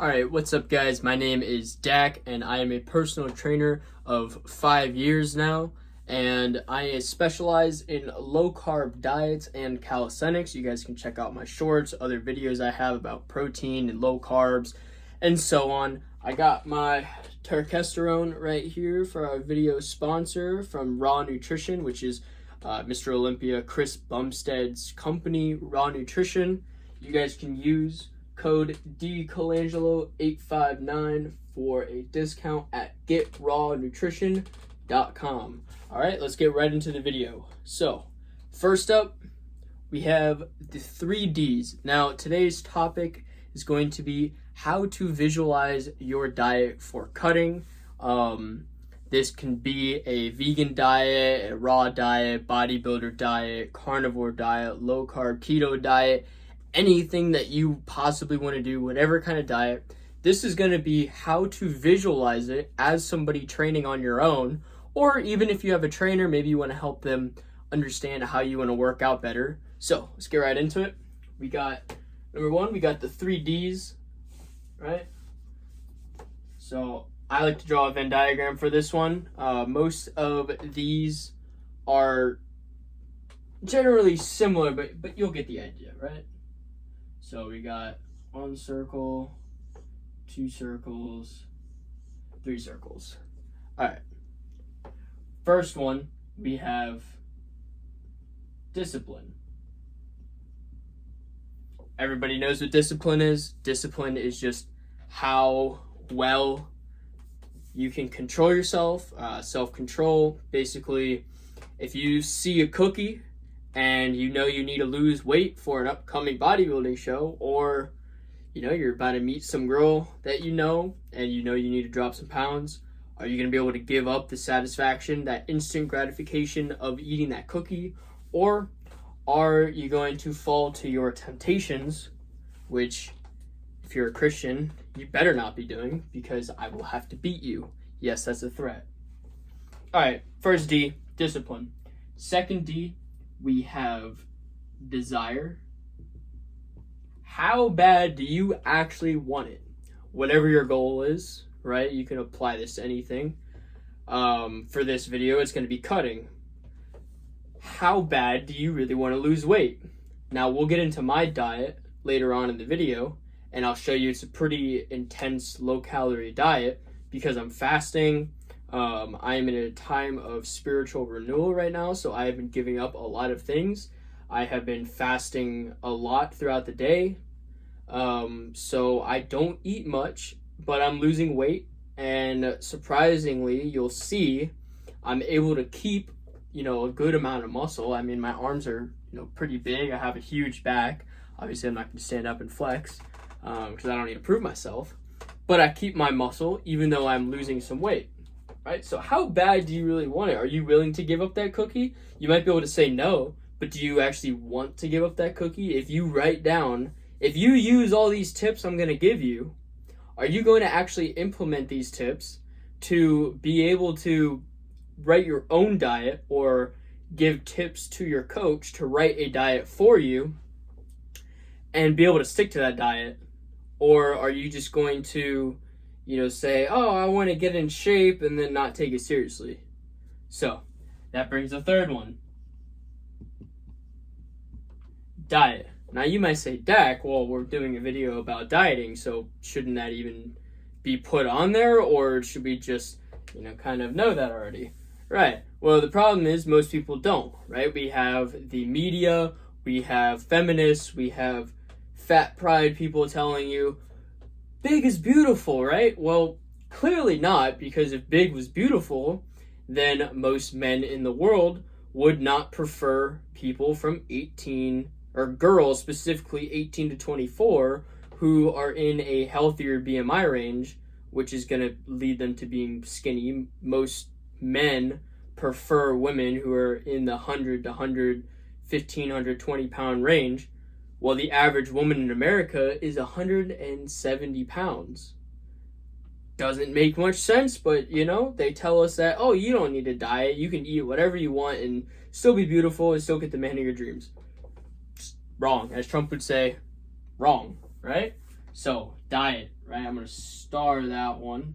Alright, what's up guys? My name is Dak and I am a personal trainer of 5 years now, and I specialize in low carb diets and calisthenics. You guys can check out my shorts, other videos I have about protein and low carbs and so on. I got my testosterone right here for our video sponsor from Raw Nutrition, which is Mr. Olympia Chris Bumstead's company, Raw Nutrition. You guys can use code DColangelo859 for a discount at getrawnutrition.com. All right, let's get right into the video. So, first up, we have the 3 Ds. Now, today's topic is going to be how to visualize your diet for cutting. This can be a vegan diet, a raw diet, bodybuilder diet, carnivore diet, low carb keto diet, anything that you possibly want to do, whatever kind of diet. This is going to be how to visualize it as somebody training on your own, or even if you have a trainer, maybe you want to help them understand how you want to work out better. So let's get right into it. We got number 1, we got the 3 Ds, right? So I like to draw a Venn diagram for this one. Most of these are generally similar, but you'll get the idea, right? So we got 1 circle, 2 circles, 3 circles. All right. First one, we have discipline. Everybody knows what discipline is. Discipline is just how well you can control yourself, self-control. Basically, if you see a cookie and you know you need to lose weight for an upcoming bodybuilding show, or you're about to meet some girl that you know and you need to drop some pounds, are you going to be able to give up the satisfaction, that instant gratification of eating that cookie, or are you going to fall to your temptations, which if you're a Christian you better not be doing, because I will have to beat you? Yes, that's a threat. All right, first D, discipline. Second D, we have desire. How bad do you actually want it? Whatever your goal is, right? You can apply this to anything. For this video, it's going to be cutting. How bad do you really want to lose weight? Now, we'll get into my diet later on in the video, and I'll show you it's a pretty intense low-calorie diet because I'm fasting. I am in a time of spiritual renewal right now, so I have been giving up a lot of things. I have been fasting a lot throughout the day, so I don't eat much, but I'm losing weight, and surprisingly, you'll see I'm able to keep, a good amount of muscle. I mean, my arms are, pretty big. I have a huge back. Obviously, I'm not going to stand up and flex because I don't need to prove myself, but I keep my muscle even though I'm losing some weight. Right? So how bad do you really want it? Are you willing to give up that cookie? You might be able to say no, but do you actually want to give up that cookie? If you use all these tips I'm going to give you, are you going to actually implement these tips to be able to write your own diet, or give tips to your coach to write a diet for you and be able to stick to that diet? Or are you just going to say, oh, I want to get in shape, and then not take it seriously? So that brings the third one. Diet. Now you might say, Dak, well, we're doing a video about dieting, so shouldn't that even be put on there, or should we just, kind of know that already? Right. Well, the problem is most people don't, right? We have the media, we have feminists, we have fat pride people telling you, big is beautiful, right? Well, clearly not, because if big was beautiful, then most men in the world would not prefer people from 18, or girls specifically 18 to 24, who are in a healthier BMI range, which is going to lead them to being skinny. Most men prefer women who are in the 100 to 115, 120 pound range. Well, the average woman in America is 170 pounds. Doesn't make much sense, but they tell us that, oh, you don't need to diet. You can eat whatever you want and still be beautiful and still get the man of your dreams. Wrong. As Trump would say, wrong, right? So, diet, right? I'm going to star that one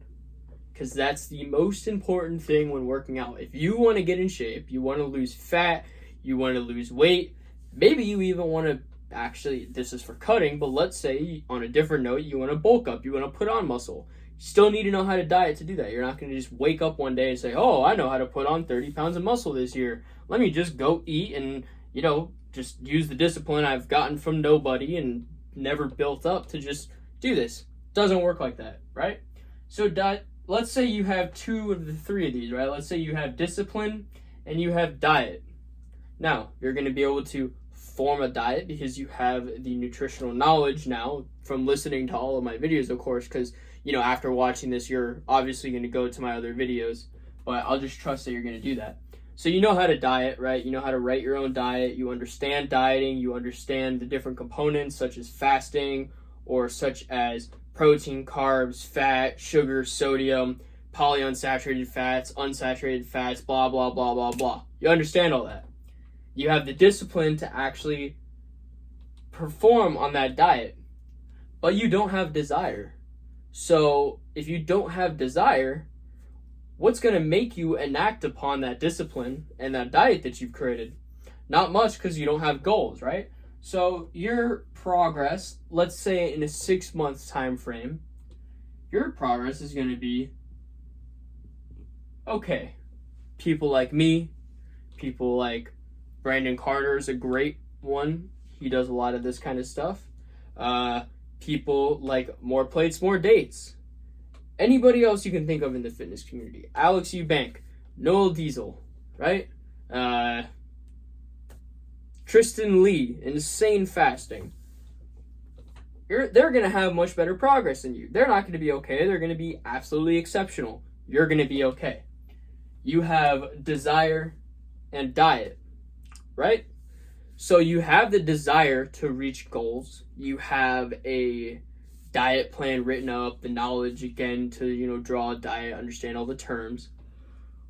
because that's the most important thing when working out. If you want to get in shape, you want to lose fat, you want to lose weight, maybe you even want to actually, this is for cutting, but let's say on a different note, you want to bulk up, you want to put on muscle. You still need to know how to diet to do that. You're not going to just wake up one day and say, oh, I know how to put on 30 pounds of muscle this year. Let me just go eat and, just use the discipline I've gotten from nobody and never built up to just do this. Doesn't work like that, right? So let's say you have two of the three of these, right? Let's say you have discipline and you have diet. Now, you're going to be able to form a diet because you have the nutritional knowledge now from listening to all of my videos, of course, because, after watching this, you're obviously going to go to my other videos, but I'll just trust that you're going to do that. So you know how to diet, right? You know how to write your own diet. You understand dieting. You understand the different components such as fasting or such as protein, carbs, fat, sugar, sodium, polyunsaturated fats, unsaturated fats, blah, blah, blah, blah, blah. You understand all that. You have the discipline to actually perform on that diet, but you don't have desire. So if you don't have desire, what's going to make you enact upon that discipline and that diet that you've created? Not much, because you don't have goals, right? So your progress, let's say in a 6-month time frame, your progress is going to be okay. People like me, people like Brandon Carter is a great one. He does a lot of this kind of stuff. People like More Plates, More Dates. Anybody else you can think of in the fitness community. Alex Eubank, Noel Diesel, right? Tristan Lee, Insane Fasting. They're going to have much better progress than you. They're not going to be okay. They're going to be absolutely exceptional. You're going to be okay. You have desire and diet, right? So you have the desire to reach goals. You have a diet plan written up, the knowledge again to, draw a diet, understand all the terms.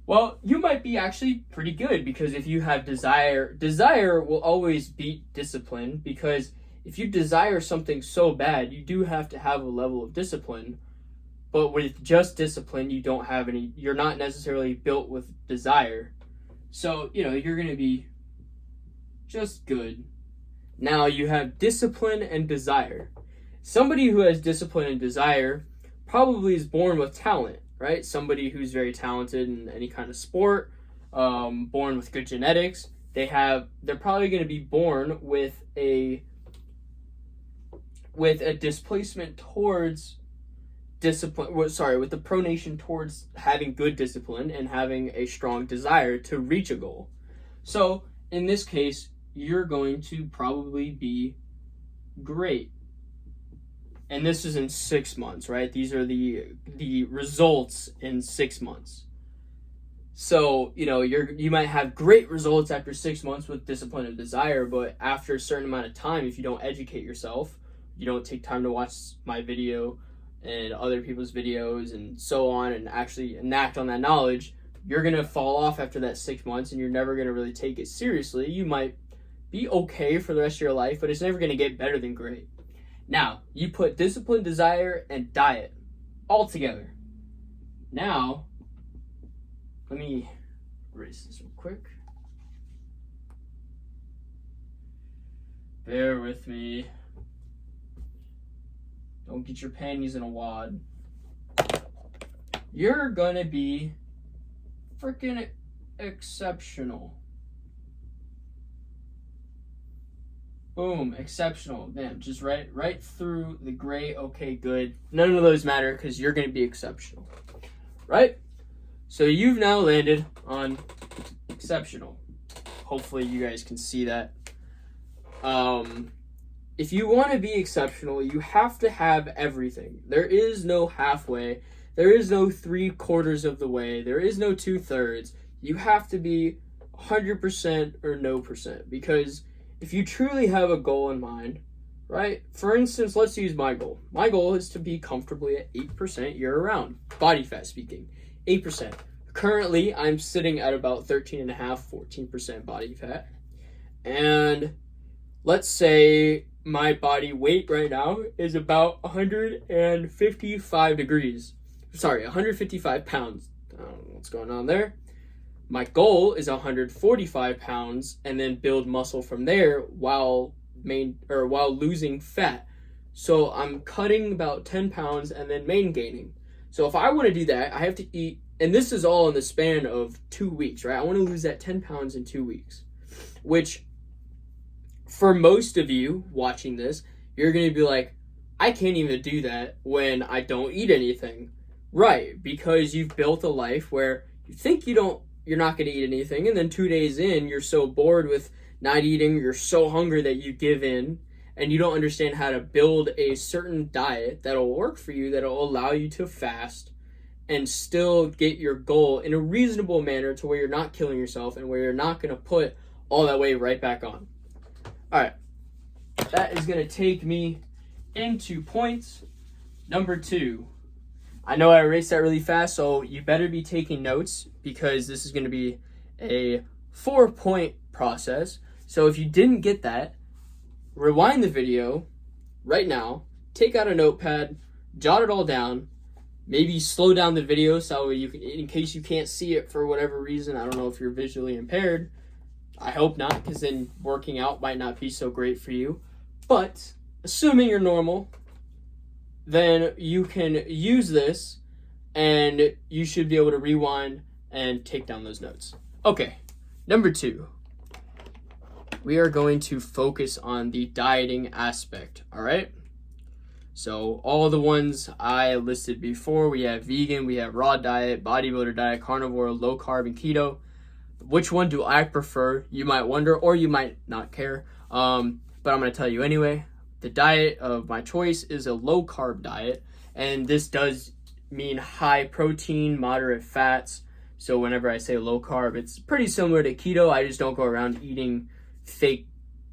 Well, you might be actually pretty good because if you have desire will always beat discipline, because if you desire something so bad, you do have to have a level of discipline. But with just discipline, you're not necessarily built with desire. So, you're going to be just good. Now you have discipline and desire. Somebody who has discipline and desire probably is born with talent, right? Somebody who's very talented in any kind of sport, born with good genetics, they're probably going to be born with a displacement towards discipline, with the pronation towards having good discipline and having a strong desire to reach a goal. So in this case, you're going to probably be great. And this is in 6 months, right? These are the results in 6 months. So, you might have great results after 6 months with discipline and desire, but after a certain amount of time, if you don't educate yourself, you don't take time to watch my video and other people's videos and so on and actually enact on that knowledge, you're going to fall off after that 6 months and you're never going to really take it seriously. You might be okay for the rest of your life, but it's never going to get better than great. Now, you put discipline, desire, and diet all together. Now, let me erase this real quick. Bear with me. Don't get your panties in a wad. You're gonna be freaking exceptional. Boom, exceptional. Damn, just right through the gray, okay, good. None of those matter because you're going to be exceptional. Right? So you've now landed on exceptional. Hopefully you guys can see that. If you want to be exceptional, you have to have everything. There is no halfway. There is no 3/4 of the way. There is no 2/3. You have to be 100% or no percent, because if you truly have a goal in mind, right? For instance, let's use my goal. My goal is to be comfortably at 8% year-round, body fat speaking, 8%. Currently, I'm sitting at about 13.5, 14% body fat. And let's say my body weight right now is about 155 degrees. Sorry, 155 pounds. I don't know what's going on there. My goal is 145 pounds and then build muscle from there while losing fat. So I'm cutting about 10 pounds and then main gaining. So if I want to do that, I have to eat, and this is all in the span of 2 weeks, right? I want to lose that 10 pounds in 2 weeks, which for most of you watching this, you're going to be like, I can't even do that when I don't eat anything. Right, because you've built a life where you think you're not going to eat anything, and then 2 days in, you're so bored with not eating, you're so hungry that you give in, and you don't understand how to build a certain diet that'll work for you, that'll allow you to fast and still get your goal in a reasonable manner to where you're not killing yourself and where you're not going to put all that weight right back on. All right, that is going to take me into points number 2. I know I erased that really fast, so you better be taking notes because this is going to be a 4-point process. So if you didn't get that, rewind the video right now, take out a notepad, jot it all down, maybe slow down the video so you can, in case you can't see it for whatever reason. I don't know if you're visually impaired. I hope not, because then working out might not be so great for you. But assuming you're normal, then you can use this and you should be able to rewind and take down those notes. Okay, number 2. We are going to focus on the dieting aspect, all right? So all the ones I listed before, we have vegan, we have raw diet, bodybuilder diet, carnivore, low carb, and keto. Which one do I prefer? You might wonder, or you might not care. But I'm going to tell you anyway. The diet of my choice is a low carb diet, and this does mean high protein, moderate fats. So whenever I say low carb, it's pretty similar to keto. I just don't go around eating fake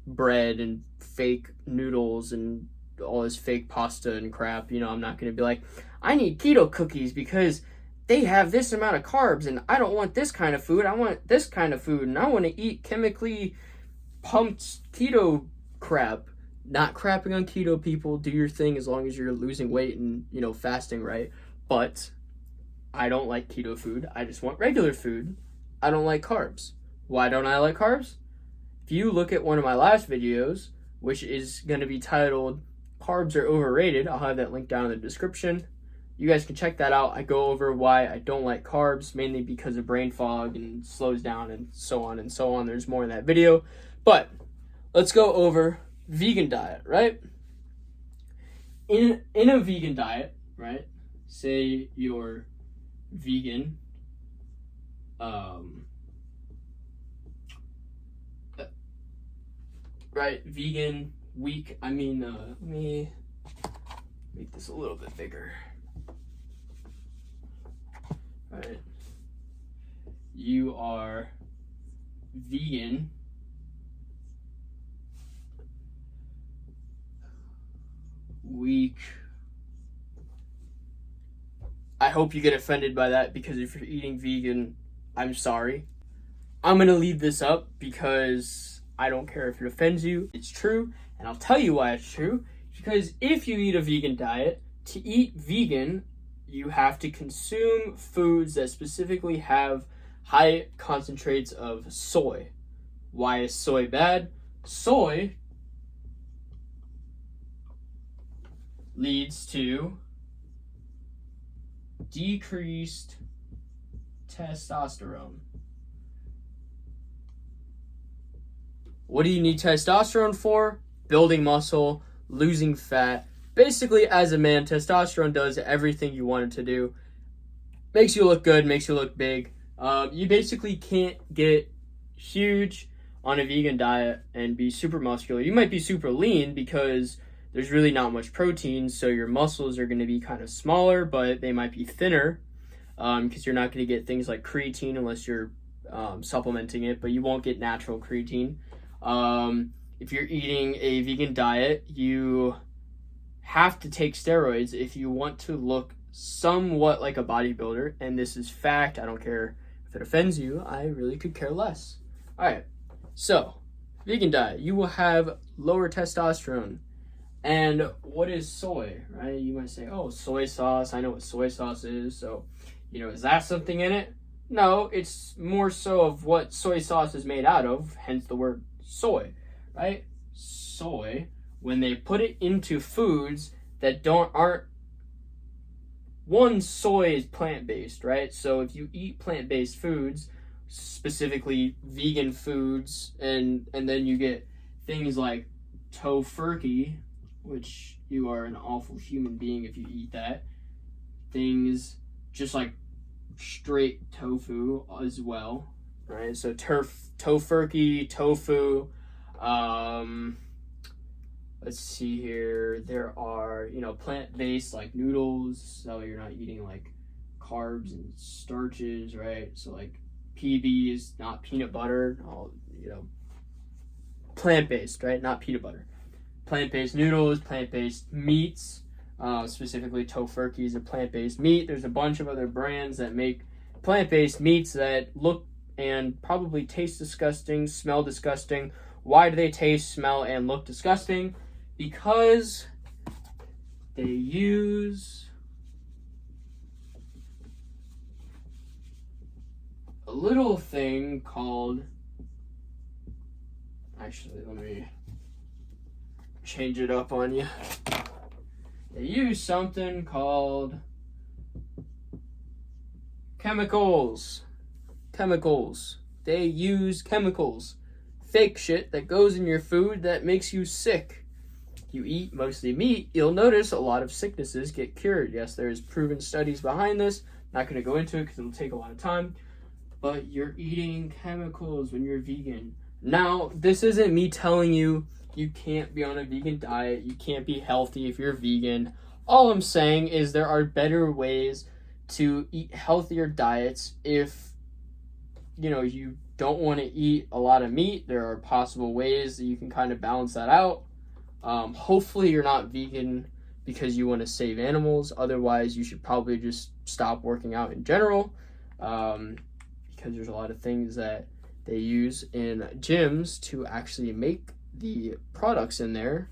bread and fake noodles and all this fake pasta and crap. You know, I'm not going to be like, I need keto cookies because they have this amount of carbs and I don't want this kind of food. I want this kind of food and I want to eat chemically pumped keto crap. Not crapping on keto, people. Do your thing as long as you're losing weight and, you know, fasting right. But I don't like keto food. I just want regular food. I don't like carbs. Why don't I like carbs? If you look at one of my last videos, which is going to be titled Carbs Are Overrated, I'll have that link down in the description. You guys can check that out. I go over why I don't like carbs, mainly because of brain fog and slows down and so on and so on. There's more in that video. But let's go over vegan diet, right? In a vegan diet, right? Say you're vegan, right? Vegan week. Let me make this a little bit bigger. Right? You are vegan week. I hope you get offended by that, because if you're eating vegan, I'm sorry. I'm going to leave this up because I don't care if it offends you. It's true, and I'll tell you why it's true. Because if you eat a vegan diet, to eat vegan, you have to consume foods that specifically have high concentrates of soy. Why is soy bad? Soy leads to decreased testosterone. What do you need testosterone for? Building muscle, losing fat. Basically, as a man, testosterone does everything you want it to do. Makes you look good, makes you look big. You basically can't get huge on a vegan diet and be super muscular. You might be super lean because there's really not much protein, so your muscles are going to be kind of smaller, but they might be thinner because you're not going to get things like creatine unless you're supplementing it, but you won't get natural creatine. If you're eating a vegan diet, you have to take steroids if you want to look somewhat like a bodybuilder, and this is fact. I don't care if it offends you. I really could care less. All right, so vegan diet, you will have lower testosterone. And what is soy, right? You might say, oh, soy sauce. I know what soy sauce is. So, is that something in it? No, it's more so of what soy sauce is made out of, hence the word soy, right? Soy, when they put it into foods that aren't, one, soy is plant-based, right? So if you eat plant-based foods, specifically vegan foods, and then you get things like tofurkey, which you are an awful human being if you eat that. Things just like straight tofu as well, right? So tofurkey, tofu. Let's see here. There are, plant-based like noodles, so you're not eating like carbs and starches, right? So like PBs, not peanut butter, all, plant-based, right? Not peanut butter. Plant-based noodles, plant-based meats, specifically tofurkey is a plant-based meat. There's a bunch of other brands that make plant-based meats that look and probably taste disgusting, smell disgusting. Why do they taste, smell, and look disgusting? Because they use a little thing called, actually, let me change it up on you. They use something called chemicals. They use chemicals. Fake shit that goes in your food that makes you sick. You eat mostly meat, you'll notice a lot of sicknesses get cured. Yes, there's proven studies behind this. Not going to go into it because it'll take a lot of time. But you're eating chemicals when you're vegan. Now, this isn't me telling you you can't be on a vegan diet. You can't be healthy if you're vegan. All I'm saying is there are better ways to eat healthier diets if, you don't want to eat a lot of meat. There are possible ways that you can kind of balance that out. Hopefully you're not vegan because you want to save animals. Otherwise, you should probably just stop working out in general, because there's a lot of things that they use in gyms to actually make the products in there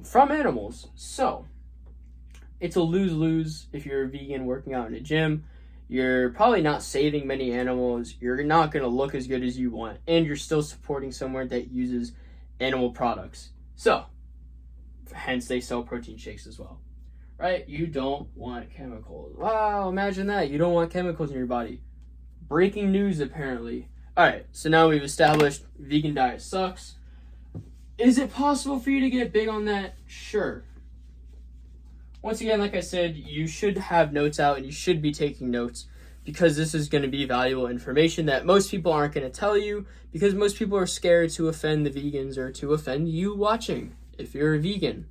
from animals. So it's a lose-lose if you're a vegan working out in a gym. You're probably not saving many animals. You're not going to look as good as you want. And you're still supporting somewhere that uses animal products. So, hence they sell protein shakes as well. Right? You don't want chemicals. Wow, imagine that. You don't want chemicals in your body. Breaking news, apparently. Alright, so now we've established vegan diet sucks. Is it possible for you to get big on that? Sure. Once again, like I said, you should have notes out and you should be taking notes because this is going to be valuable information that most people aren't going to tell you because most people are scared to offend the vegans or to offend you watching if you're a vegan.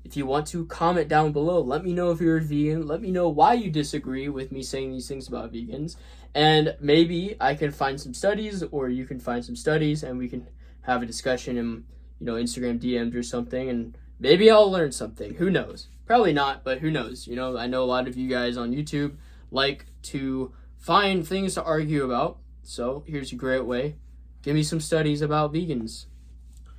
If you want to comment down below, let me know if you're a vegan. Let me know why you disagree with me saying these things about vegans. And maybe I can find some studies or you can find some studies and we can have a discussion in, Instagram DMs or something, and maybe I'll learn something. Who knows? Probably not, but who knows? I know a lot of you guys on YouTube like to find things to argue about. So here's a great way. Give me some studies about vegans.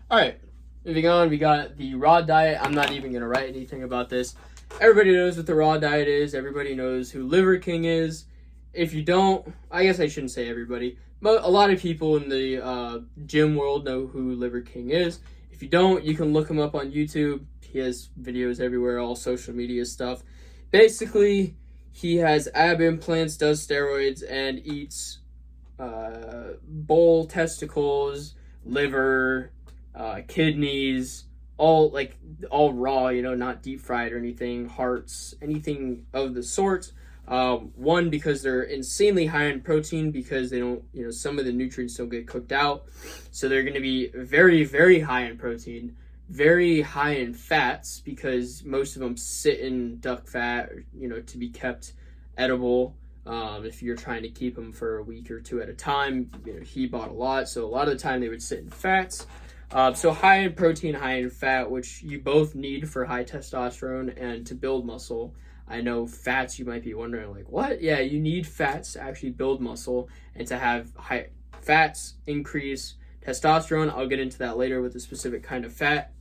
All right, moving on. We got the raw diet. I'm not even going to write anything about this. Everybody knows what the raw diet is. Everybody knows who Liver King is. If you don't, I guess I shouldn't say everybody, but a lot of people in the gym world know who Liver King is. If you don't, you can look him up on YouTube. He has videos everywhere, all social media stuff. Basically, he has ab implants, does steroids, and eats bull testicles, liver, kidneys, all raw, not deep fried or anything, hearts, anything of the sort. One, because they're insanely high in protein because they don't, some of the nutrients don't get cooked out. So they're going to be very, very high in protein, very high in fats because most of them sit in duck fat, to be kept edible. If you're trying to keep them for a week or two at a time, he bought a lot. So a lot of the time they would sit in fats. So high in protein, high in fat, which you both need for high testosterone and to build muscle. I know fats, you might be wondering, what? Yeah, you need fats to actually build muscle and to have high fats increase testosterone. I'll get into that later with a specific kind of fat.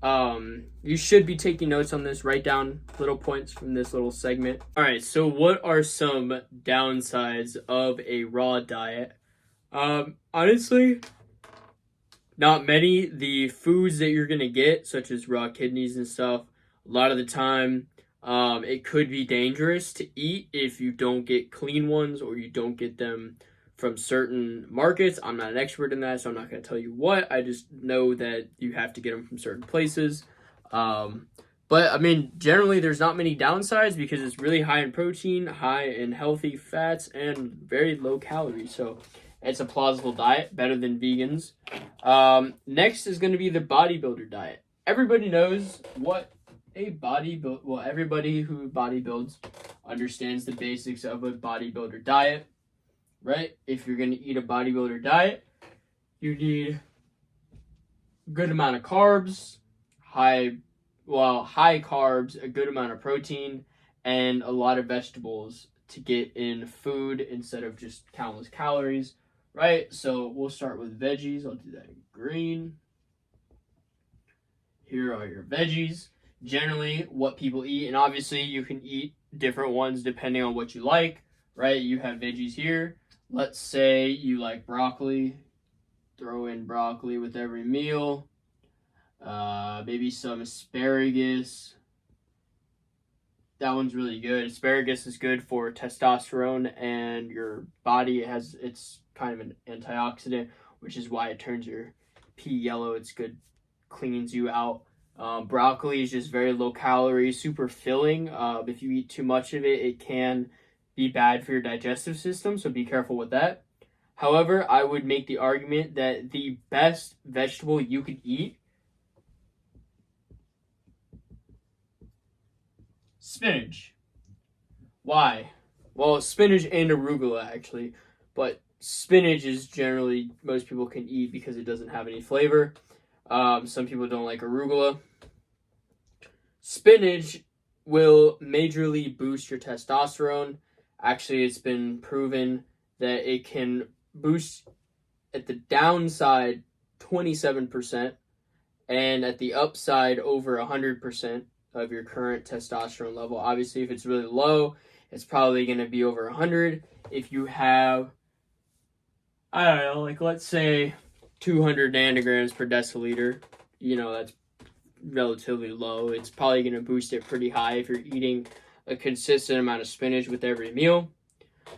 You should be taking notes on this. Write down little points from this little segment. All right, so what are some downsides of a raw diet? Honestly, not many. The foods that you're gonna get, such as raw kidneys and stuff, a lot of the time, it could be dangerous to eat if you don't get clean ones or you don't get them from certain markets. I'm not an expert in that, so I'm not going to tell you what. I just know that you have to get them from certain places. But I mean, generally, there's not many downsides because it's really high in protein, high in healthy fats, and very low calories. So it's a plausible diet, better than vegans. Next is going to be the bodybuilder diet. Everybody knows what a bodybuilder, well, everybody who bodybuilds understands the basics of a bodybuilder diet, right? If you're going to eat a bodybuilder diet, you need a good amount of carbs, high carbs, a good amount of protein, and a lot of vegetables to get in food instead of just countless calories, right? So we'll start with veggies. I'll do that in green. Here are your veggies. Generally, what people eat, and obviously you can eat different ones depending on what you like, right? You have veggies here. Let's say you like broccoli. Throw in broccoli with every meal. Maybe some asparagus. That one's really good. Asparagus is good for testosterone and your body. It's kind of an antioxidant, which is why it turns your pee yellow. It's good, cleans you out. Broccoli is just very low calorie, super filling. If you eat too much of it, it can be bad for your digestive system, so be careful with that. However, I would make the argument that the best vegetable you could eat, spinach. Why? Well, spinach and arugula, actually, but spinach is generally, most people can eat because it doesn't have any flavor. Some people don't like arugula. Spinach will majorly boost your testosterone. Actually, it's been proven that it can boost at the downside 27% and at the upside over 100% of your current testosterone level. Obviously, if it's really low, it's probably going to be over 100. If you have, I don't know, like let's say 200 nanograms per deciliter, that's relatively low. It's probably going to boost it pretty high if you're eating a consistent amount of spinach with every meal.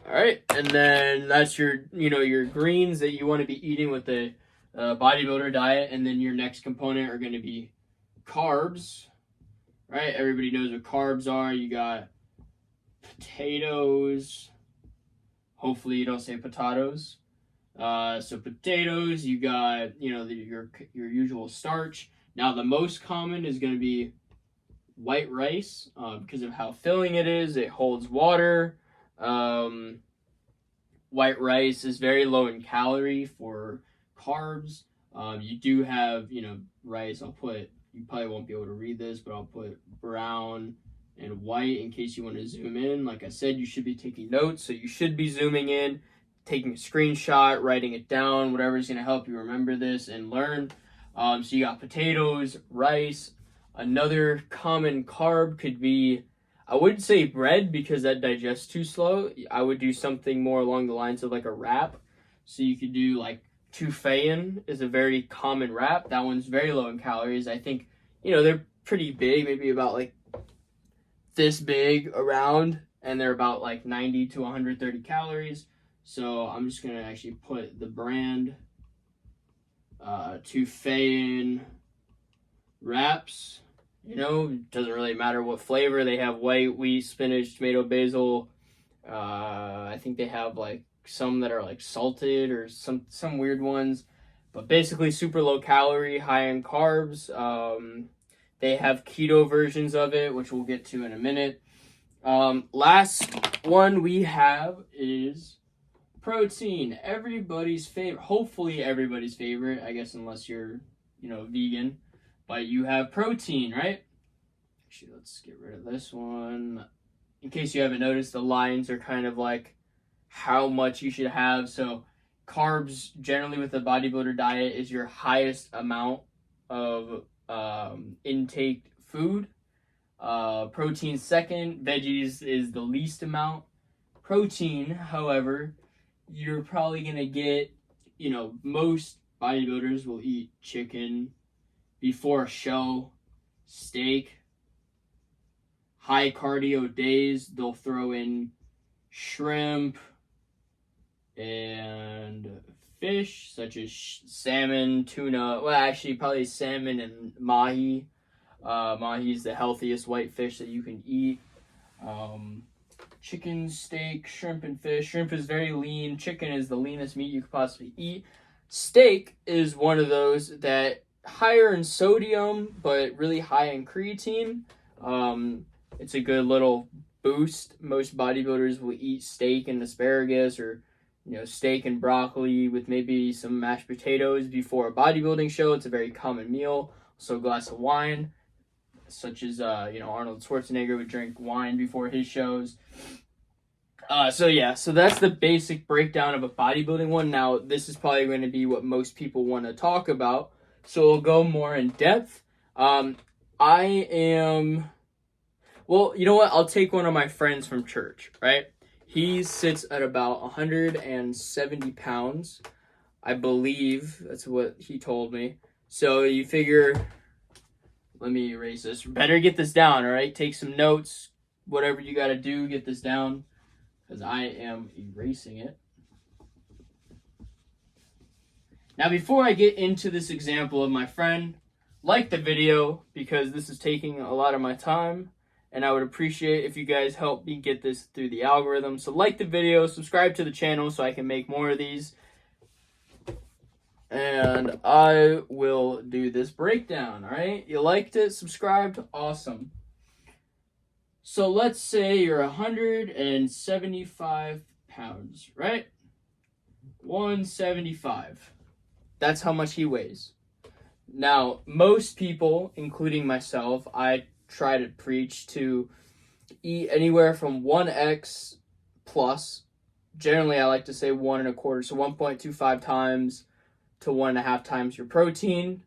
All right, and then that's your greens that you want to be eating with the bodybuilder diet, and then your next component are going to be carbs, right? Everybody knows what carbs are. You got potatoes. Hopefully you don't say potatoes. So potatoes, you got, your usual starch. Now the most common is going to be white rice because of how filling it is. It holds water. White rice is very low in calorie for carbs. You do have, rice. You probably won't be able to read this, but I'll put brown and white in case you want to zoom in. Like I said, you should be taking notes, so you should be zooming in, taking a screenshot, writing it down, whatever is going to help you remember this and learn. So you got potatoes, rice. Another common carb could be, I wouldn't say bread because that digests too slow. I would do something more along the lines of like a wrap. So you could do like tufain is a very common wrap. That one's very low in calories. I think, they're pretty big, maybe about like this big around, and they're about like 90 to 130 calories. So I'm just going to actually put the brand tufain wraps. It doesn't really matter what flavor. They have white, wheat, spinach, tomato, basil. I think they have like some that are like salted or some weird ones. But basically super low calorie, high in carbs. They have keto versions of it, which we'll get to in a minute. Last one we have is protein. Everybody's favorite. Hopefully everybody's favorite, I guess, unless you're, vegan. But you have protein, right? Actually, let's get rid of this one. In case you haven't noticed, the lines are kind of like how much you should have. So carbs generally with a bodybuilder diet is your highest amount of intake food. Protein second, veggies is the least amount. Protein, however, you're probably gonna get, most bodybuilders will eat chicken before a show, steak. High cardio days, they'll throw in shrimp and fish, such as salmon, tuna. Well, actually, probably salmon and mahi. Mahi is the healthiest white fish that you can eat. Chicken, steak, shrimp, and fish. Shrimp is very lean. Chicken is the leanest meat you could possibly eat. Steak is one of those that higher in sodium, but really high in creatine. It's a good little boost. Most bodybuilders will eat steak and asparagus, or steak and broccoli with maybe some mashed potatoes before a bodybuilding show. It's a very common meal. Also a glass of wine, such as Arnold Schwarzenegger would drink wine before his shows. So that's the basic breakdown of a bodybuilding one. Now, this is probably going to be what most people want to talk about, so we'll go more in depth. Well, you know what? I'll take one of my friends from church, right? He sits at about 170 pounds. I believe that's what he told me. So you figure, let me erase this. Better get this down, all right? Take some notes. Whatever you got to do, get this down, because I am erasing it. Now, before I get into this example of my friend, like the video, because this is taking a lot of my time. And I would appreciate if you guys help me get this through the algorithm. So like the video, subscribe to the channel so I can make more of these. And I will do this breakdown, all right? You liked it, subscribed, awesome. So let's say you're 175 pounds, right? 175. That's how much he weighs. Now, most people, including myself, I try to preach to eat anywhere from 1x plus. Generally, I like to say 1.25, so 1.25 times to 1.5 times your protein.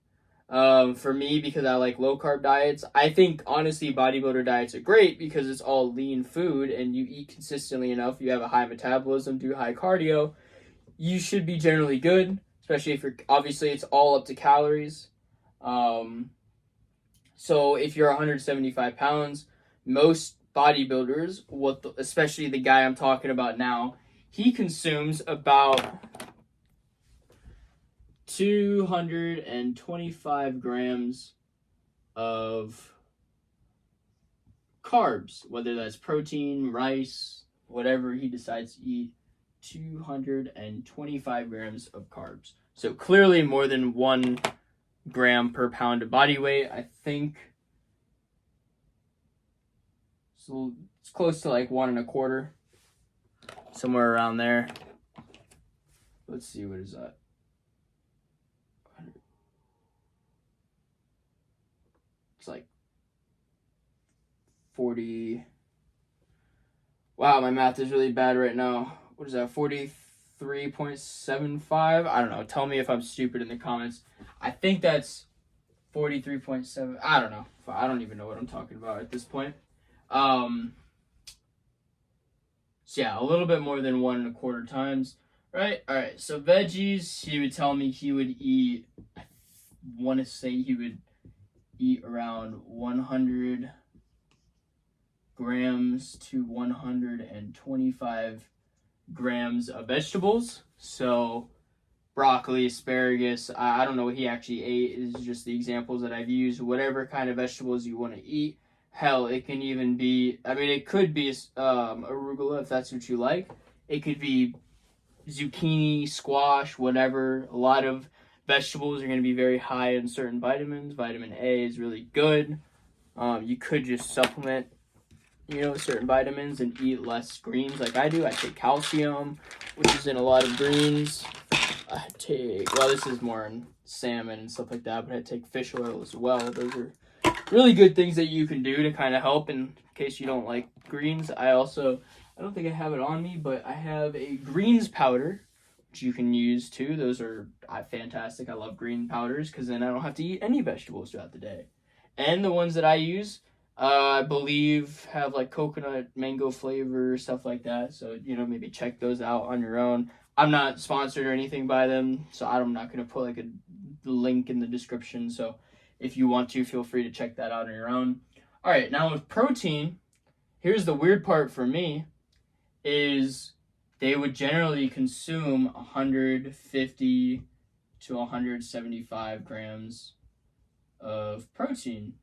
For me, because I like low carb diets, I think honestly bodybuilder diets are great because it's all lean food and you eat consistently enough. You have a high metabolism, do high cardio. You should be generally good, especially if obviously it's all up to calories. So if you're 175 pounds, most bodybuilders, especially the guy I'm talking about now, he consumes about 225 grams of carbs, whether that's protein, rice, whatever he decides to eat, 225 grams of carbs. So clearly more than 1 gram per pound of body weight. I think so. It's close to like 1.25, somewhere around there. Let's see, what is that? It's like 40. Wow, my math is really bad right now. What is that? 43.75? I don't know. Tell me if I'm stupid in the comments. I think that's 43.7. I don't know. I don't even know what I'm talking about at this point. So yeah, a little bit more than 1.25 times. Right? All right. So veggies, he would tell me he would eat, I want to say he would eat around 100 grams to 125 grams of vegetables. So broccoli, asparagus, I don't know what he actually ate. It's just the examples that I've used. Whatever kind of vegetables you want to eat. Hell, it can even be, it could be arugula if that's what you like. It could be zucchini, squash, whatever. A lot of vegetables are going to be very high in certain vitamins. Vitamin A is really good. You could just supplement, certain vitamins and eat less greens like I do. I take calcium, which is in a lot of greens. This is more in salmon and stuff like that, but I take fish oil as well. Those are really good things that you can do to kind of help in case you don't like greens. I don't think I have it on me, but I have a greens powder which you can use too. Those are fantastic. I love green powders because then I don't have to eat any vegetables throughout the day. And the ones that I use, I believe, have like coconut, mango flavor, stuff like that. So, maybe check those out on your own. I'm not sponsored or anything by them, so I'm not going to put like a link in the description. So if you want to, feel free to check that out on your own. All right, now with protein, here's the weird part for me, is they would generally consume 150 to 175 grams of protein.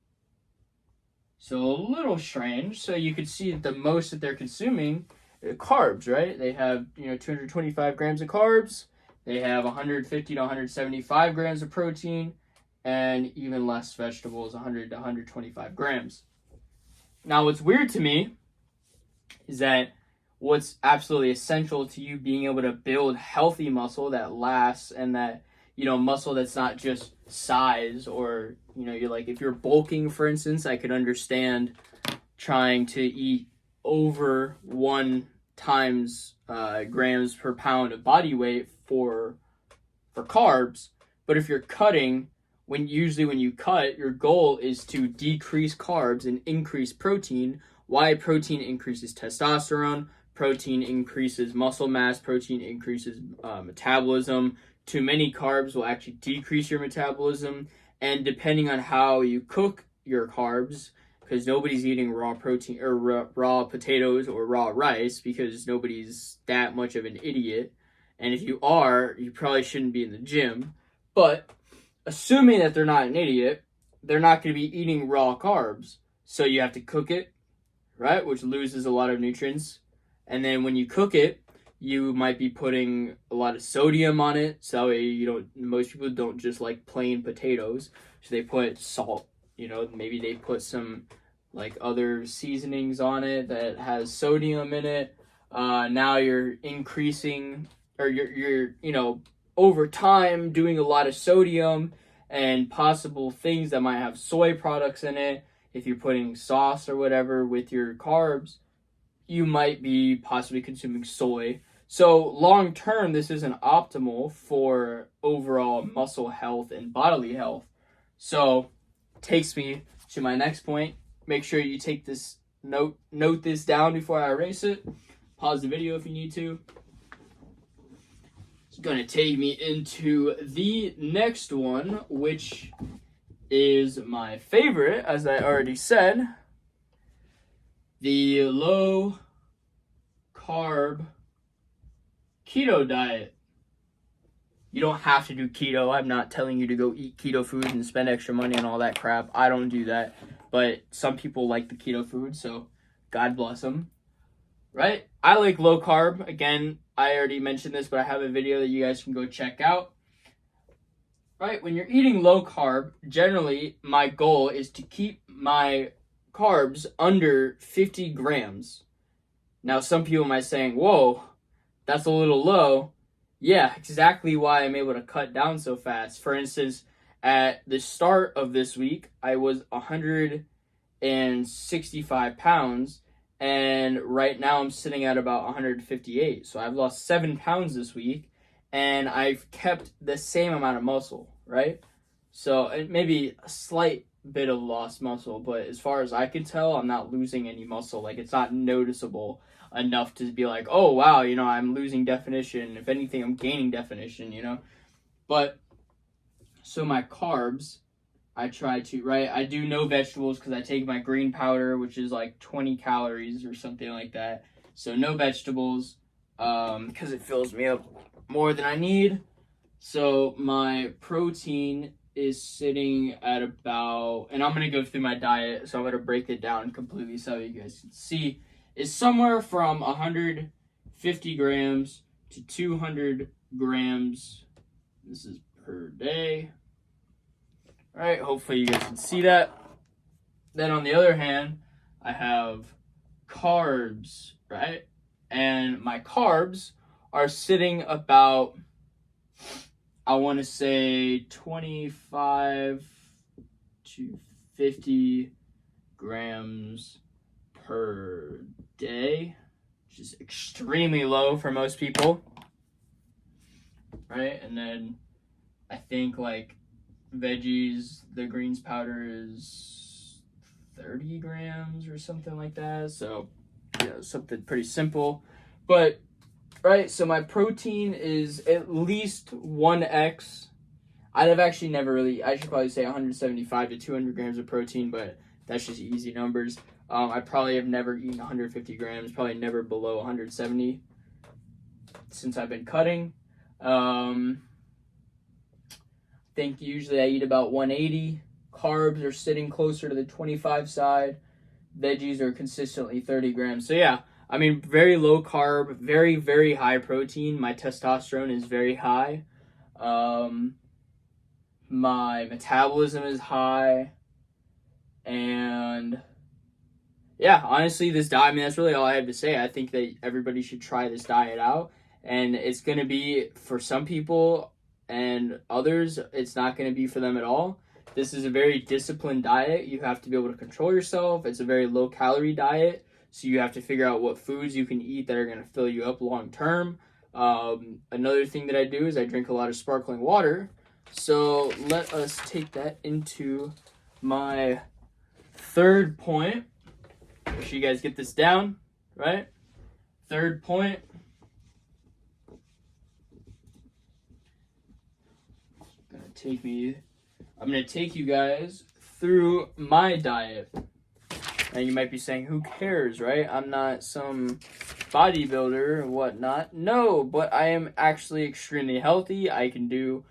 So a little strange. So you could see that the most that they're consuming are carbs, right? They have 225 grams of carbs. They have 150 to 175 grams of protein, and even less vegetables, 100 to 125 grams. Now, what's weird to me is that what's absolutely essential to you being able to build healthy muscle that lasts, and that muscle that's not just size, or you're like, if you're bulking, for instance, I could understand trying to eat over 1 times grams per pound of body weight for carbs. But if you're cutting, when you cut, your goal is to decrease carbs and increase protein. Why? Protein increases testosterone, protein increases muscle mass, protein increases metabolism. Too many carbs will actually decrease your metabolism, and depending on how you cook your carbs, because nobody's eating raw protein or raw potatoes or raw rice, because nobody's that much of an idiot. And if you are, you probably shouldn't be in the gym. But assuming that they're not an idiot, they're not going to be eating raw carbs. So you have to cook it, right? Which loses a lot of nutrients. And then when you cook it, you might be putting a lot of sodium on it. So most people don't just like plain potatoes. So they put salt, maybe they put some like other seasonings on it that has sodium in it. Now you're increasing, or you're over time doing a lot of sodium and possible things that might have soy products in it. If you're putting sauce or whatever with your carbs, you might be possibly consuming soy. So long term, this isn't optimal for overall muscle health and bodily health. So takes me to my next point. Make sure you take this note this down before I erase it. Pause the video if you need to. It's going to take me into the next one, which is my favorite, as I already said. The low carb keto diet. You don't have to do keto. I'm not telling you to go eat keto food and spend extra money on all that crap. I don't do that. But some people like the keto food, so God bless them. Right? I like low carb. Again, I already mentioned this, but I have a video that you guys can go check out. Right? When you're eating low carb, generally my goal is to keep my carbs under 50 grams. Now, some people might saying, whoa, that's a little low. Yeah, exactly why I'm able to cut down so fast. For instance, at the start of this week, I was 165 pounds, and right now I'm sitting at about 158. So I've lost 7 pounds this week, and I've kept the same amount of muscle, right? So maybe a slight bit of lost muscle, but as far as I can tell, I'm not losing any muscle. Like, it's not noticeable enough to be like, oh wow, I'm losing definition. If anything, I'm gaining definition, But so my carbs, I try to, right? I do no vegetables because I take my green powder, which is like 20 calories or something like that. So no vegetables, because it fills me up more than I need. So my protein is sitting at about, and I'm going to go through my diet, so I'm going to break it down completely so you guys can see, is somewhere from 150 grams to 200 grams. This is per day. All right, hopefully you guys can see that. Then on the other hand, I have carbs, right? And my carbs are sitting about, I want to say 25 to 50 grams per day, which is extremely low for most people. right? And then I think like veggies, the greens powder is 30 grams or something like that. So yeah, something pretty simple. But right, so my protein is at least 1x. I've actually never really, I should probably say 175 to 200 grams of protein, but that's just easy numbers. I probably have never eaten 150 grams, probably never below 170 since I've been cutting. I think usually I eat about 180. Carbs are sitting closer to the 25 side. Veggies are consistently 30 grams. So yeah, I mean, very low carb, very, very high protein. My testosterone is very high. My metabolism is high. And yeah, honestly, this diet, I mean, that's really all I have to say. I think that everybody should try this diet out. And it's going to be, for some people and others, it's not going to be for them at all. This is a very disciplined diet. You have to be able to control yourself. It's a very low calorie diet. So you have to figure out what foods you can eat that are going to fill you up long term. Another thing that I do is I drink a lot of sparkling water. So let us take that into my third point. Make sure you guys get this down, right? Third point. I'm gonna take you guys through my diet. And you might be saying, who cares, right? I'm not some bodybuilder or whatnot. No, but I am actually extremely healthy. I can do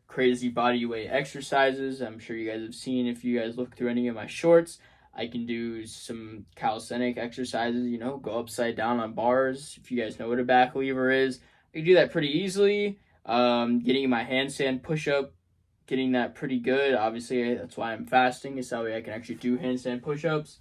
crazy body weight exercises. I'm sure you guys have seen if you guys look through any of my shorts. I can do some calisthenic exercises, go upside down on bars. If you guys know what a back lever is, I can do that pretty easily. Getting my handstand push-up, getting that pretty good. Obviously, that's why I'm fasting, is that way I can actually do handstand push-ups.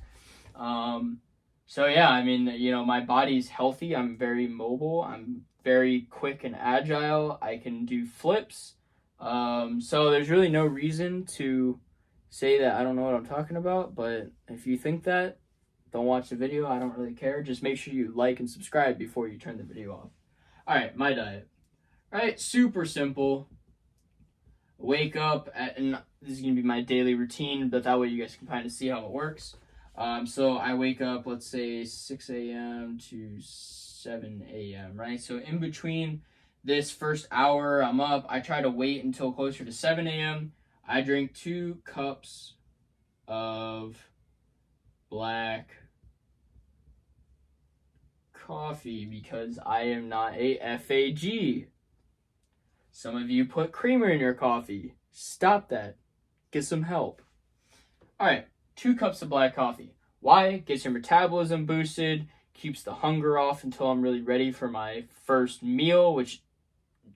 So yeah, I mean, my body's healthy. I'm very mobile. I'm very quick and agile. I can do flips. So there's really no reason to say that I don't know what I'm talking about, but if you think that, don't watch the video. I don't really care. Just make sure you like and subscribe before you turn the video off. All right, my diet. All right, super simple. Wake up, and this is going to be my daily routine, but that way you guys can kind of see how it works. So I wake up, let's say 6 a.m. to 7 a.m., right? So in between this first hour I'm up, I try to wait until closer to 7 a.m. I drink 2 cups of black coffee because I am not a FAG. Some of you put creamer in your coffee. Stop that. Get some help. All right, 2 cups of black coffee. Why? Gets your metabolism boosted, keeps the hunger off until I'm really ready for my first meal, which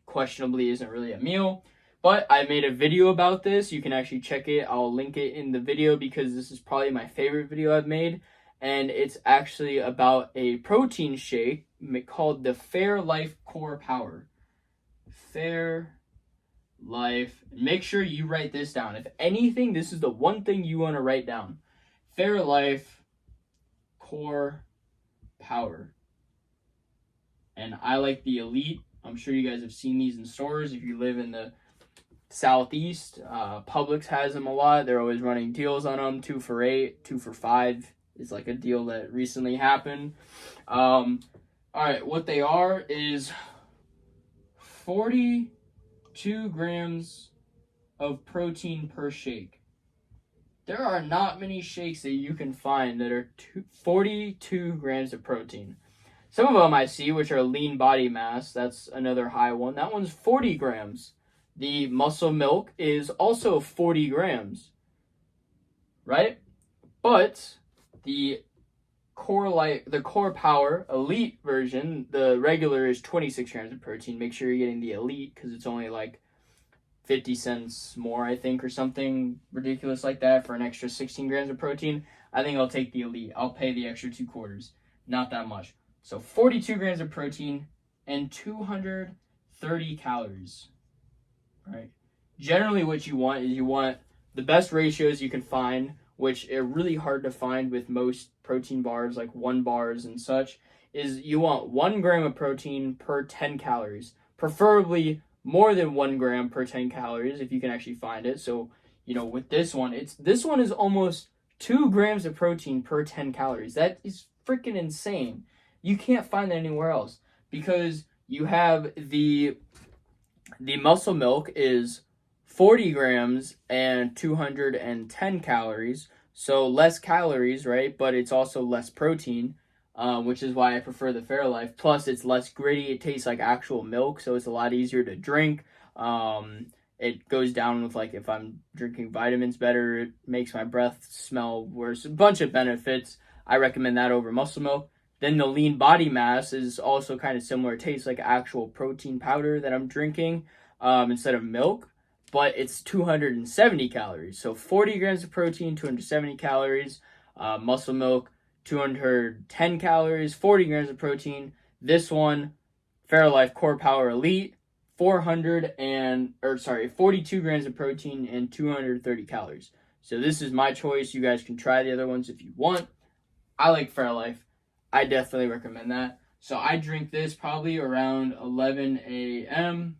questionably isn't really a meal. But I made a video about this. You can actually check it. I'll link it in the video because this is probably my favorite video I've made. And it's actually about a protein shake called the Fair Life Core Power. Fair Life. Make sure you write this down. If anything, this is the one thing you want to write down. Fair Life Core Power. And I like the Elite. I'm sure you guys have seen these in stores. If you live in the Southeast, Publix has them a lot. They're always running deals on them. 2 for $8, 2 for $5 is like a deal that recently happened. All right, what they are is 42 grams of protein per shake. There are not many shakes that you can find that are 42 grams of protein. Some of them I see, which are lean body mass. That's another high one. That one's 40 grams. The muscle milk is also 40 grams, right? But the Core Power Elite version, the regular is 26 grams of protein. Make sure you're getting the Elite because it's only like 50 cents more, I think, or something ridiculous like that for an extra 16 grams of protein. I think I'll take the Elite. I'll pay the extra 2 quarters. Not that much. So 42 grams of protein and 230 calories. Right. Generally what you want is you want the best ratios you can find, which are really hard to find with most protein bars, like 1 bars and such, is you want 1 gram of protein per 10 calories. Preferably more than 1 gram per 10 calories if you can actually find it. So, with this one, this one is almost 2 grams of protein per 10 calories. That is freaking insane. You can't find that anywhere else because you have the muscle milk is 40 grams and 210 calories. So less calories, right? But it's also less protein, which is why I prefer the Fairlife. Plus, it's less gritty. It tastes like actual milk, so it's a lot easier to drink. It goes down with, like, if I'm drinking vitamins better. It makes my breath smell worse. A bunch of benefits. I recommend that over muscle milk. Then the lean body mass is also kind of similar. It tastes like actual protein powder that I'm drinking instead of milk, but it's 270 calories. So 40 grams of protein, 270 calories. Muscle milk, 210 calories, 40 grams of protein. This one, Fairlife Core Power Elite, 42 grams of protein and 230 calories. So this is my choice. You guys can try the other ones if you want. I like Fairlife. I definitely recommend that. So I drink this probably around 11 a.m.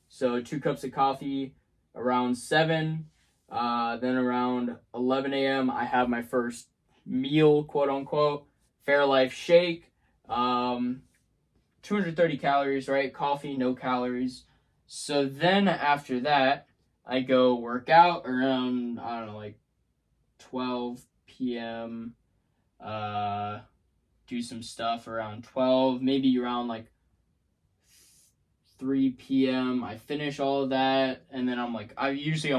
So 2 cups of coffee around 7. Then around 11 a.m. I have my first meal, quote unquote, Fairlife shake. 230 calories, right? Coffee, no calories. So then after that, I go work out around, I don't know, like 12 p.m. Do some stuff around 12, maybe around like 3 p.m. I finish all of that, and then I'm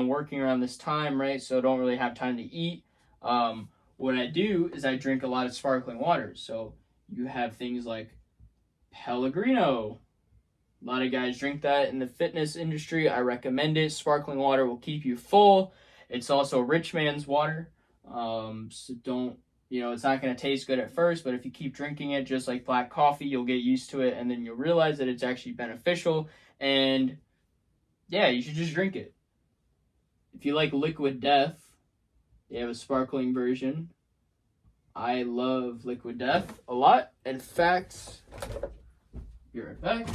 working around this time, right? So I don't really have time to eat. What I do is I drink a lot of sparkling water. So you have things like Pellegrino. A lot of guys drink that in the fitness industry. I recommend it. Sparkling water will keep you full. It's also rich man's water. So don't, it's not going to taste good at first, but if you keep drinking it, just like black coffee, you'll get used to it, and then you'll realize that it's actually beneficial, and yeah, you should just drink it. If you like Liquid Death, they have a sparkling version. I love Liquid Death a lot. In fact, be right back.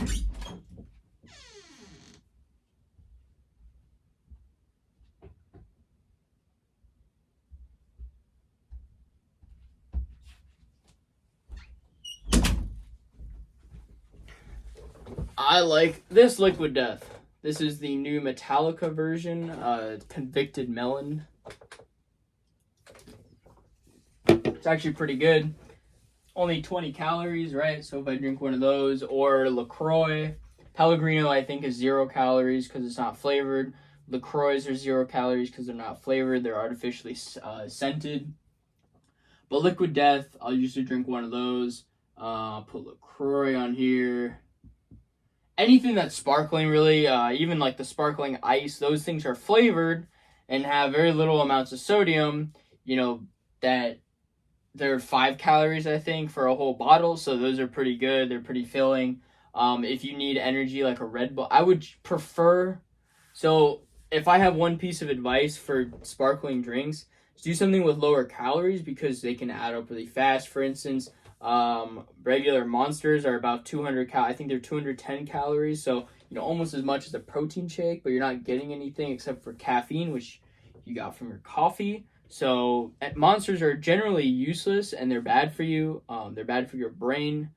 I like this Liquid Death. This is the new Metallica version, Convicted Melon. It's actually pretty good. Only 20 calories, right? So if I drink one of those, or LaCroix. Pellegrino, I think, is 0 calories because it's not flavored. LaCroix are 0 calories because they're not flavored. They're artificially scented. But Liquid Death, I'll usually drink one of those. Put LaCroix on here. Anything that's sparkling, really, even like the sparkling ice, those things are flavored and have very little amounts of sodium, that they're 5 calories, I think, for a whole bottle. So those are pretty good. They're pretty filling. If you need energy like a Red Bull, I would prefer. So if I have one piece of advice for sparkling drinks, do something with lower calories because they can add up really fast. For instance, regular Monsters are about 200 I think they're 210 calories. So, almost as much as a protein shake, but you're not getting anything except for caffeine, which you got from your coffee. So Monsters are generally useless and they're bad for you. They're bad for your brain.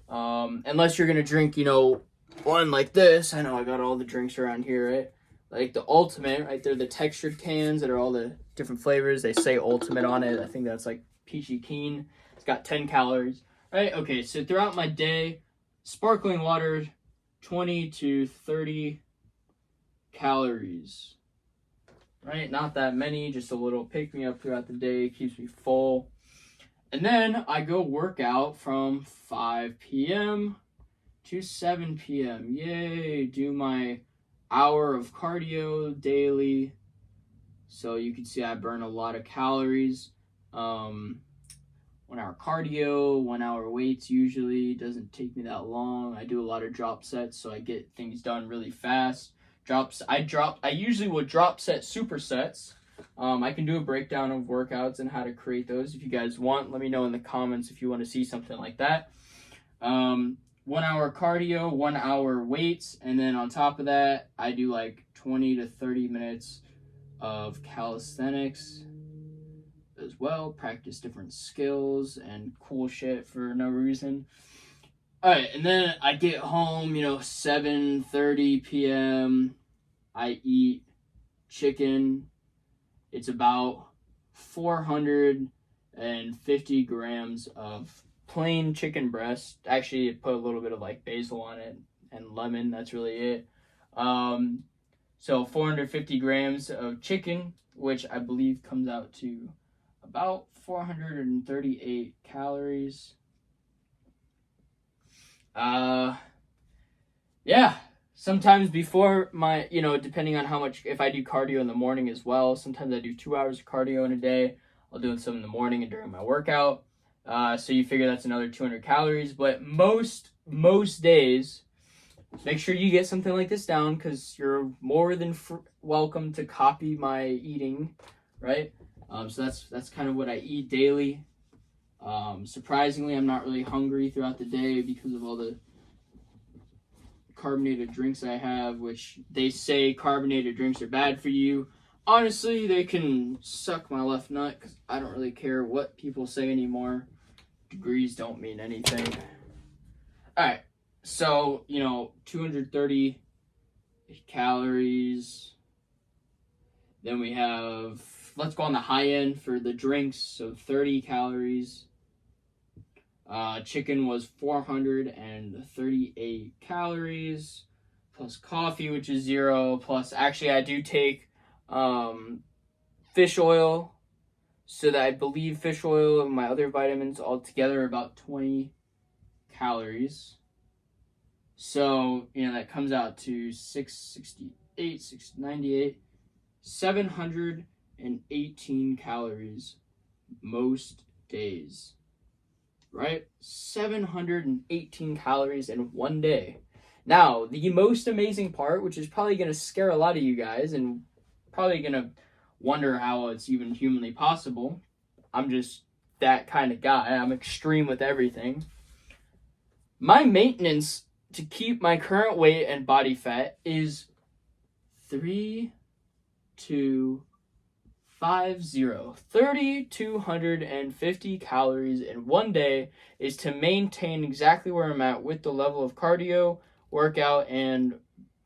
Unless you're going to drink, one like this. I know I got all the drinks around here, right? Like the Ultimate, right? They're the textured cans that are all the different flavors. They say Ultimate on it. I think that's like Peachy Keen. It's got 10 calories, right? Okay, so throughout my day, sparkling water, 20 to 30 calories, right? Not that many, just a little pick-me-up throughout the day, keeps me full. And then I go work out from 5 p.m. to 7 p.m. Yay, do my hour of cardio daily. So you can see I burn a lot of calories. 1 hour cardio, 1 hour weights usually. Doesn't take me that long. I do a lot of drop sets, so I get things done really fast. I usually will drop set supersets. I can do a breakdown of workouts and how to create those if you guys want. Let me know in the comments if you want to see something like that. 1 hour cardio, 1 hour weights, and then on top of that, I do like 20 to 30 minutes of calisthenics as well. Practice different skills and cool shit for no reason. All right, and then I get home, 7:30 p.m. I eat chicken. It's about 450 grams of plain chicken breast. Actually, put a little bit of like basil on it and lemon. That's really it. So 450 grams of chicken, which I believe comes out to about 438 calories. Yeah. Sometimes before my, depending on how much, if I do cardio in the morning as well, sometimes I do 2 hours of cardio in a day. I'll do some in the morning and during my workout. So you figure that's another 200 calories. But most days, make sure you get something like this down because you're more than welcome to copy my eating, right? So that's kind of what I eat daily. Surprisingly, I'm not really hungry throughout the day because of all the carbonated drinks I have, which they say carbonated drinks are bad for you. Honestly, they can suck my left nut because I don't really care what people say anymore. Degrees don't mean anything. Alright, so, 230 calories. Then we have, let's go on the high end for the drinks, so 30 calories. Chicken was 438 calories, plus coffee, which is 0, plus actually I do take fish oil, so that I believe fish oil and my other vitamins all together are about 20 calories. So, that comes out to 668, 698, 718 calories most days. Right? 718 calories in one day. Now, the most amazing part, which is probably going to scare a lot of you guys and probably going to wonder how it's even humanly possible. I'm just that kind of guy. I'm extreme with everything. My maintenance to keep my current weight and body fat is 3,250 calories in one day is to maintain exactly where I'm at with the level of cardio, workout, and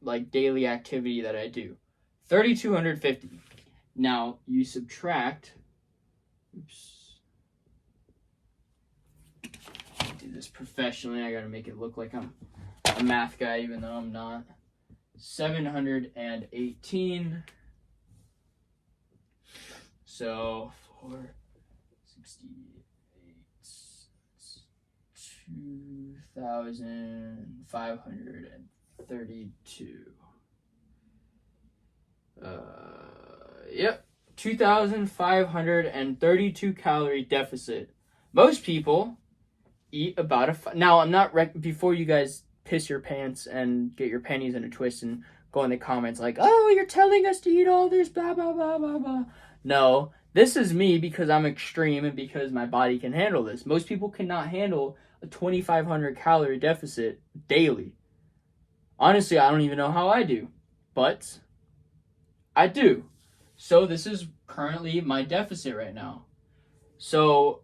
like daily activity that I do. 3,250. Now you subtract. Do this professionally. I gotta make it look like I'm a math guy, even though I'm not. 718. So 468, 2,532. Yep, 2,532 calorie deficit. Most people eat about now I'm not before you guys piss your pants and get your panties in a twist and go in the comments like, oh, you're telling us to eat all this, blah blah blah blah blah. No, this is me because I'm extreme and because my body can handle this. Most people cannot handle a 2,500 calorie deficit daily. Honestly, I don't even know how I do, but I do. So this is currently my deficit right now. So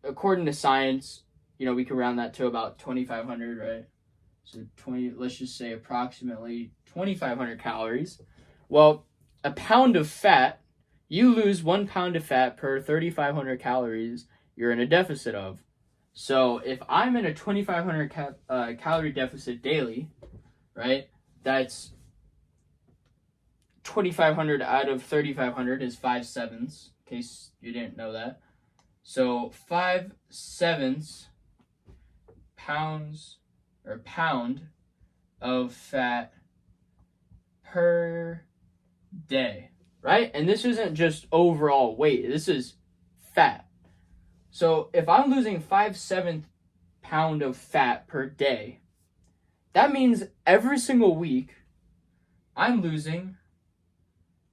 according to science, we can round that to about 2,500, right? So let's just say approximately 2,500 calories. Well, a pound of fat, you lose 1 pound of fat per 3,500 calories you're in a deficit of. So if I'm in a 2,500 calorie deficit daily, right, that's 2,500 out of 3,500 is 5/7, in case you didn't know that. So 5/7 pound of fat per day, right? And this isn't just overall weight, this is fat. So if I'm losing 5/7 pound of fat per day, that means every single week I'm losing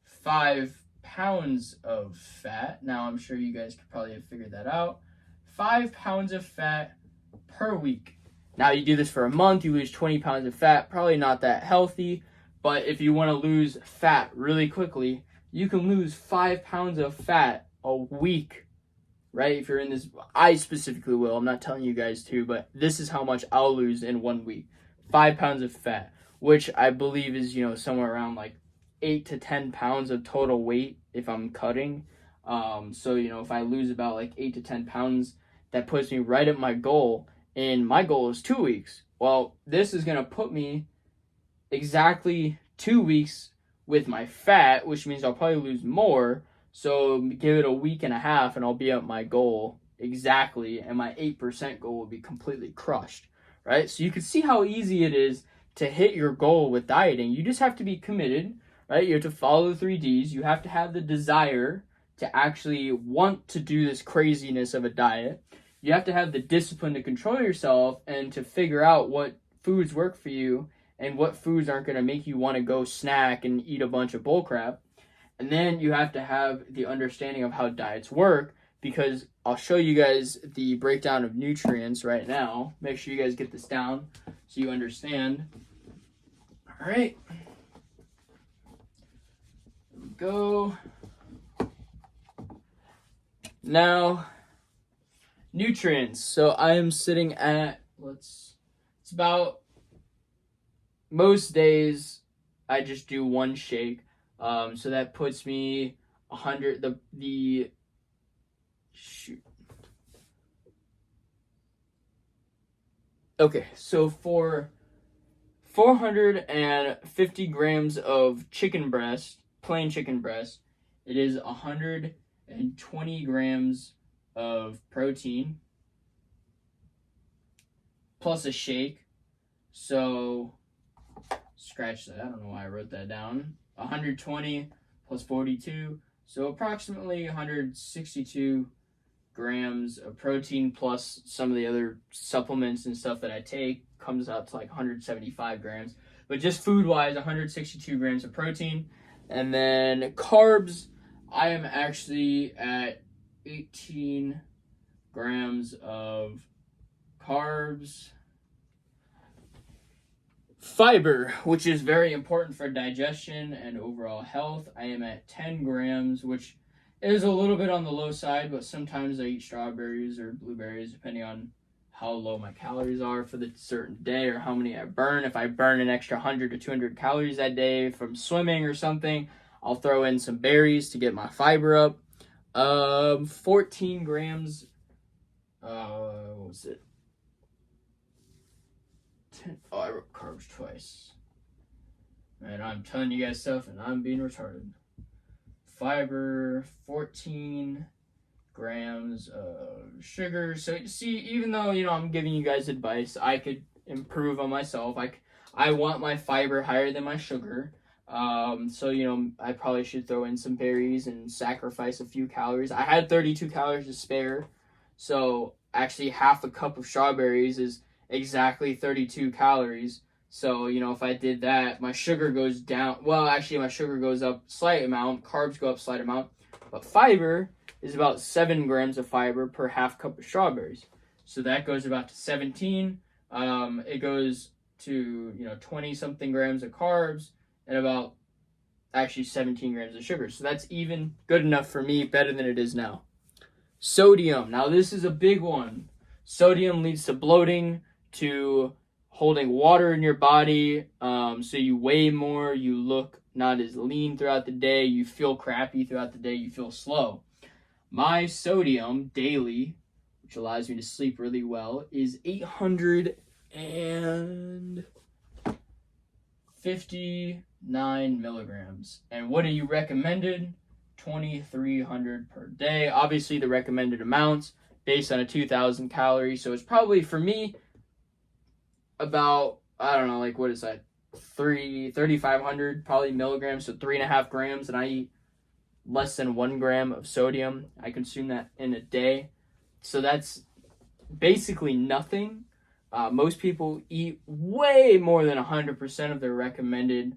5 pounds of fat. Now I'm sure you guys could probably have figured that out. 5 pounds of fat per week. Now, you do this for a month, you lose 20 pounds of fat, probably not that healthy, but if you want to lose fat really quickly, you can lose 5 pounds of fat a week, right? If you're in this, I specifically will, I'm not telling you guys to, but this is how much I'll lose in 1 week. 5 pounds of fat, which I believe is, somewhere around like 8 to 10 pounds of total weight if I'm cutting. So, if I lose about like 8 to 10 pounds, that puts me right at my goal. And my goal is 2 weeks. Well, this is going to put me exactly 2 weeks with my fat, which means I'll probably lose more. So give it a week and a half and I'll be at my goal exactly. And my 8% goal will be completely crushed, right? So you can see how easy it is to hit your goal with dieting. You just have to be committed, right? You have to follow the 3 Ds. You have to have the desire to actually want to do this craziness of a diet. You have to have the discipline to control yourself and to figure out what foods work for you and what foods aren't going to make you want to go snack and eat a bunch of bullcrap. And then you have to have the understanding of how diets work, because I'll show you guys the breakdown of nutrients right now. Make sure you guys get this down so you understand. All right. Here we go. Now, nutrients. So I am sitting at, it's about, most days I just do 1 shake. So that puts me 100, Okay, so for 450 grams of chicken breast, plain chicken breast, it is 120 grams of protein plus a shake. So scratch that. I don't know why I wrote that down. 120 plus 42, so approximately 162 grams of protein plus some of the other supplements and stuff that I take comes out to like 175 grams. But just food-wise, 162 grams of protein. And then carbs, I am actually at 18 grams of carbs. Fiber, which is very important for digestion and overall health, I am at 10 grams, which is a little bit on the low side, but sometimes I eat strawberries or blueberries depending on how low my calories are for the certain day or how many I burn. If I burn an extra 100 to 200 calories that day from swimming or something, I'll throw in some berries to get my fiber up. 14 grams, what was it? Oh, I wrote carbs twice. Man, I'm telling you guys stuff and I'm being retarded. Fiber, 14 grams of sugar. So see, even though, I'm giving you guys advice, I could improve on myself. I want my fiber higher than my sugar. So, I probably should throw in some berries and sacrifice a few calories. I had 32 calories to spare. So actually half a cup of strawberries is exactly 32 calories. So, if I did that, my sugar goes down. Well, actually, my sugar goes up slight amount. Carbs go up slight amount. But fiber is about 7 grams of fiber per half cup of strawberries. So that goes about to 17. It goes to, 20-something grams of carbs and about, actually, 17 grams of sugar. So that's even good enough for me, better than it is now. Sodium. Now, this is a big one. Sodium leads to bloating, to holding water in your body, so you weigh more, you look not as lean throughout the day, you feel crappy throughout the day, you feel slow. My sodium daily, which allows me to sleep really well, is 859 milligrams. And what are you recommended? 2,300 per day. Obviously, the recommended amounts based on a 2,000 calories. So it's probably, for me, about, I don't know, like, what is that? 3,500 probably milligrams, so 3.5 grams, and I eat less than 1 gram of sodium. I consume that in a day. So that's basically nothing. Most people eat way more than 100% of their recommended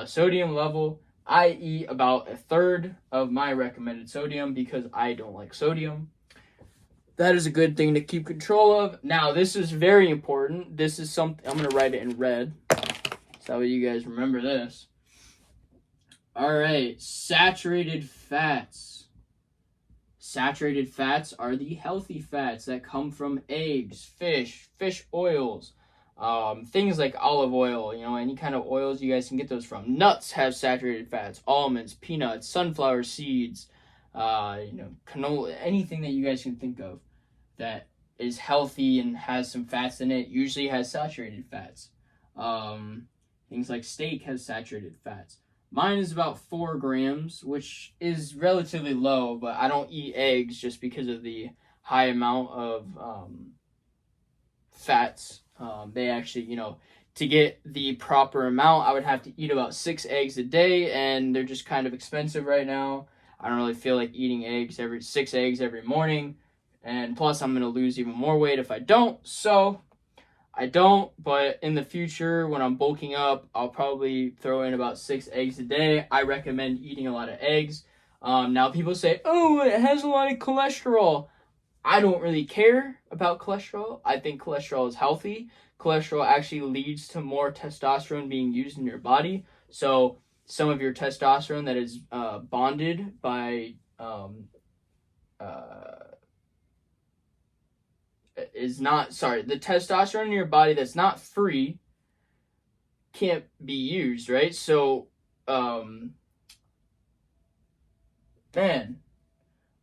sodium level. I eat about 1/3 of my recommended sodium because I don't like sodium. that is a good thing to keep control of. Now, this is very important. This is something, I'm going to write it in red. So that way you guys remember this. All right, saturated fats. Saturated fats are the healthy fats that come from eggs, fish oils, things like olive oil, any kind of oils you guys can get those from. Nuts have saturated fats, almonds, peanuts, sunflower seeds, canola, anything that you guys can think of that is healthy and has some fats in it usually has saturated fats. Things like steak has saturated fats. Mine is about 4 grams, which is relatively low, but I don't eat eggs just because of the high amount of fats. They actually, to get the proper amount, I would have to eat about 6 eggs a day, and they're just kind of expensive right now. I don't really feel like eating 6 eggs every morning, and plus I'm going to lose even more weight if I don't, so I don't, but in the future, when I'm bulking up, I'll probably throw in about 6 eggs a day. I recommend eating a lot of eggs. Now, people say, oh, it has a lot of cholesterol. I don't really care about cholesterol. I think cholesterol is healthy. Cholesterol actually leads to more testosterone being used in your body. So some of your testosterone that is bonded by the testosterone in your body that's not free can't be used, right? So, man,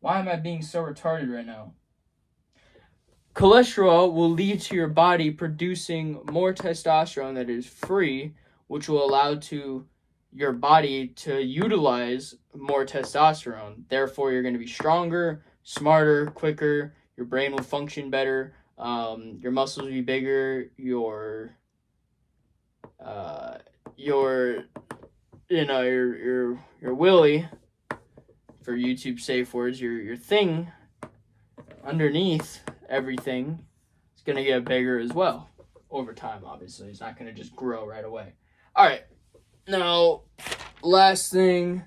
why am I being so retarded right now? Cholesterol will lead to your body producing more testosterone that is free, which will allow to your body to utilize more testosterone. Therefore, you're going to be stronger, smarter, quicker. Your brain will function better. Your muscles will be bigger. Your willy, for YouTube safe words, your thing underneath everything is gonna get bigger as well over time. Obviously, it's not gonna just grow right away. All right, now last thing,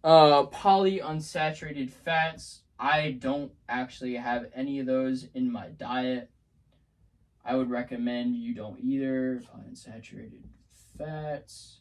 polyunsaturated fats. I don't actually have any of those in my diet. I would recommend you don't either. Polyunsaturated fats.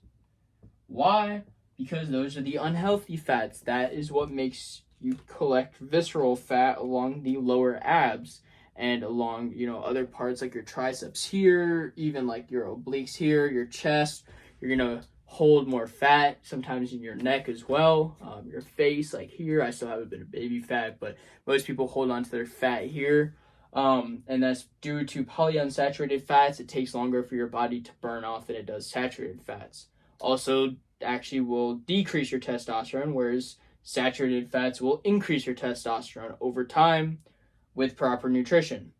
Why? Because those are the unhealthy fats. That is what makes you collect visceral fat along the lower abs and along, other parts like your triceps here, even like your obliques here, your chest. You're going to hold more fat, sometimes in your neck as well. Your face, like here, I still have a bit of baby fat, but most people hold on to their fat here. And that's due to polyunsaturated fats. It takes longer for your body to burn off than it does saturated fats. Also, actually will decrease your testosterone, whereas saturated fats will increase your testosterone over time with proper nutrition.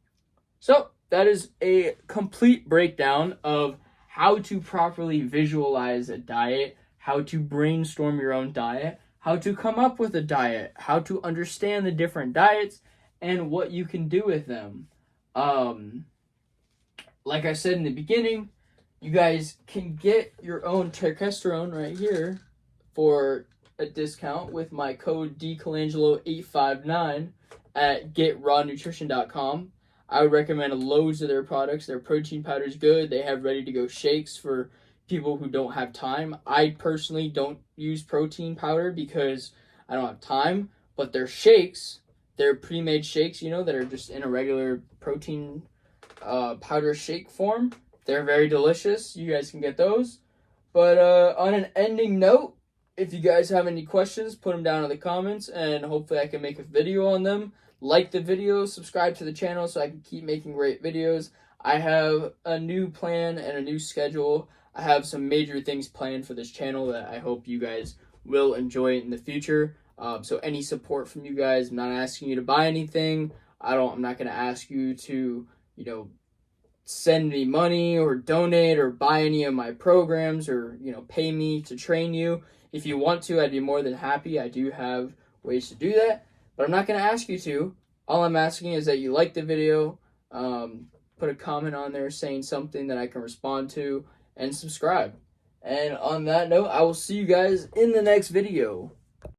So that is a complete breakdown of how to properly visualize a diet, how to brainstorm your own diet, how to come up with a diet, how to understand the different diets, and what you can do with them. Like I said in the beginning, you guys can get your own testosterone right here for a discount with my code DColangelo859 at getrawnutrition.com. I would recommend loads of their products. Their protein powder is good. They have ready-to-go shakes for people who don't have time. I personally don't use protein powder because I don't have time, but their shakes, they're pre-made shakes, that are just in a regular protein powder shake form. They're very delicious. You guys can get those. But on an ending note, if you guys have any questions, put them down in the comments, and hopefully I can make a video on them. Like the video, subscribe to the channel so I can keep making great videos. I have a new plan and a new schedule. I have some major things planned for this channel that I hope you guys will enjoy in the future. So any support from you guys, I'm not asking you to buy anything. I'm not going to ask you to, send me money or donate or buy any of my programs or, pay me to train you. If you want to, I'd be more than happy. I do have ways to do that, but I'm not going to ask you to. All I'm asking is that you like the video, put a comment on there saying something that I can respond to, and subscribe. And on that note, I will see you guys in the next video.